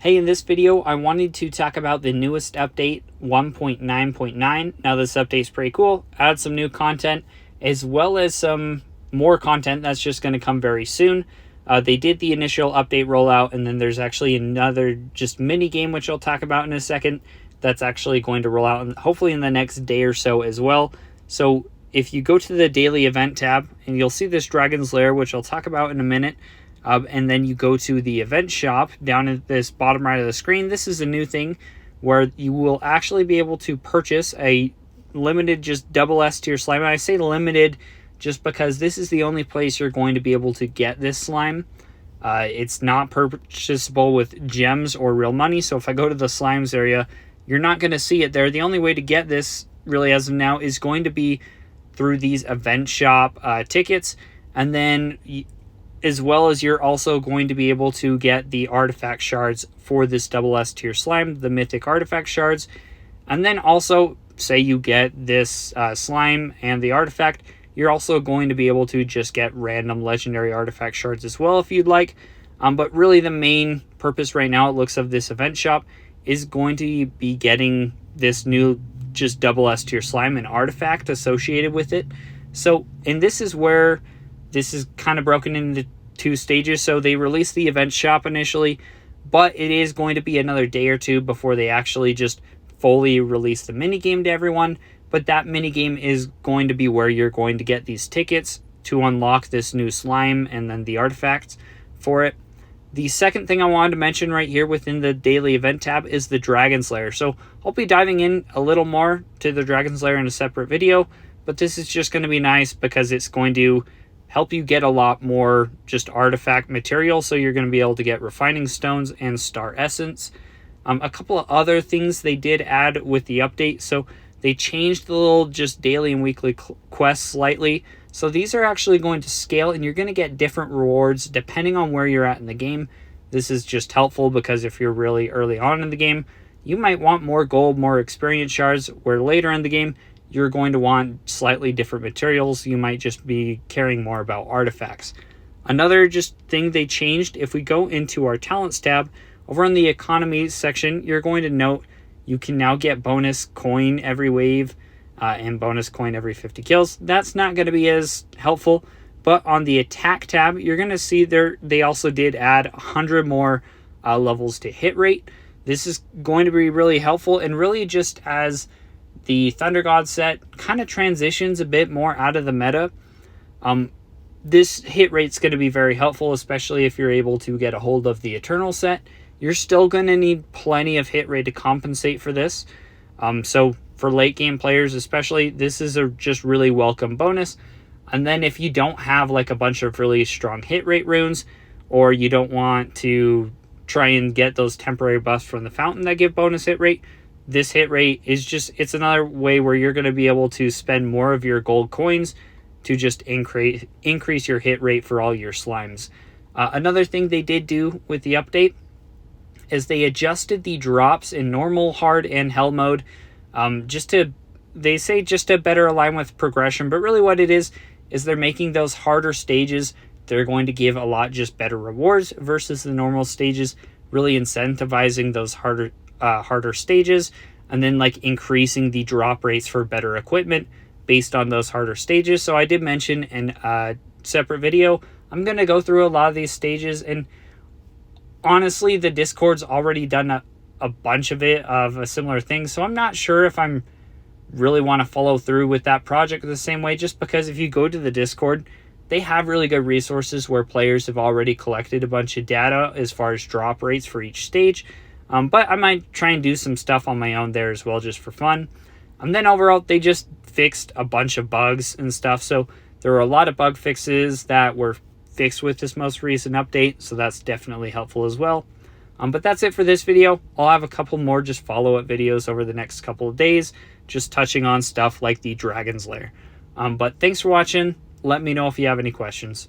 Hey, in this video, I wanted to talk about the newest update, 1.9.9. Now, this update is pretty cool. Add some new content, as well as some more content that's just going to come very soon. They did the initial update rollout, and then there's actually another just mini game, which I'll talk about in a second, that's actually going to roll out, and hopefully in the next day or so as well. So if you go to the daily event tab, and you'll see this Dragon's Lair, which I'll talk about in a minute. And then you go to the event shop down at this bottom right of the screen. This is a new thing where you will actually be able to purchase a limited just double S tier slime. And I say limited just because this is the only place you're going to be able to get this slime. It's not purchasable with gems or real money. So if I go to the slimes area, you're not going to see it there. The only way to get this really as of now is going to be through these event shop tickets. And then as well as you're also going to be able to get the artifact shards for this double S tier slime, the mythic artifact shards. And then also, say you get this slime and the artifact, you're also going to be able to just get random legendary artifact shards as well if you'd like. But really the main purpose right now, it looks, of this event shop is going to be getting this new just double S tier slime and artifact associated with it. So, and this is where this is kind of broken into two stages. So they released the event shop initially, but it is going to be another day or two before they actually just fully release the minigame to everyone. But that minigame is going to be where you're going to get these tickets to unlock this new slime and then the artifacts for it. The second thing I wanted to mention right here within the daily event tab is the Dragon's Lair. So I'll be diving in a little more to the Dragon's Lair in a separate video, but this is just going to be nice because it's going to help you get a lot more just artifact material. So you're going to be able to get refining stones and star essence. A couple of other things they did add with the update. So they changed the little just daily and weekly quests slightly. So these are actually going to scale, and you're going to get different rewards depending on where you're at in the game. This is just helpful because if you're really early on in the game, you might want more gold, more experience shards, where later in the game, you're going to want slightly different materials. You might just be caring more about artifacts. Another just thing they changed, if we go into our talents tab, over in the economy section, you're going to note you can now get bonus coin every wave and bonus coin every 50 kills. That's not going to be as helpful, but on the attack tab, you're going to see there they also did add 100 more levels to hit rate. This is going to be really helpful, and really just as the Thunder God set kind of transitions a bit more out of the meta, this hit rate's going to be very helpful, especially if you're able to get a hold of the Eternal set. You're still going to need plenty of hit rate to compensate for this. So for late game players especially, this is a just really welcome bonus. And then if you don't have like a bunch of really strong hit rate runes, or you don't want to try and get those temporary buffs from the fountain that give bonus hit rate, this hit rate is just, it's another way where you're going to be able to spend more of your gold coins to just increase your hit rate for all your slimes. Another thing they did do with the update is they adjusted the drops in normal, hard, and hell mode they say just to better align with progression, but really what it is they're making those harder stages, they're going to give a lot just better rewards versus the normal stages, really incentivizing those harder stages, and then like increasing the drop rates for better equipment based on those harder stages. So I did mention in a separate video, I'm going to go through a lot of these stages, and honestly the Discord's already done a bunch of it of a similar thing, so I'm not sure if I'm really want to follow through with that project the same way, just because if you go to the Discord, they have really good resources where players have already collected a bunch of data as far as drop rates for each stage. But I might try and do some stuff on my own there as well, just for fun. And then overall, they just fixed a bunch of bugs and stuff. So there were a lot of bug fixes that were fixed with this most recent update. So that's definitely helpful as well. But that's it for this video. I'll have a couple more just follow-up videos over the next couple of days, just touching on stuff like the Dragon's Lair. But thanks for watching. Let me know if you have any questions.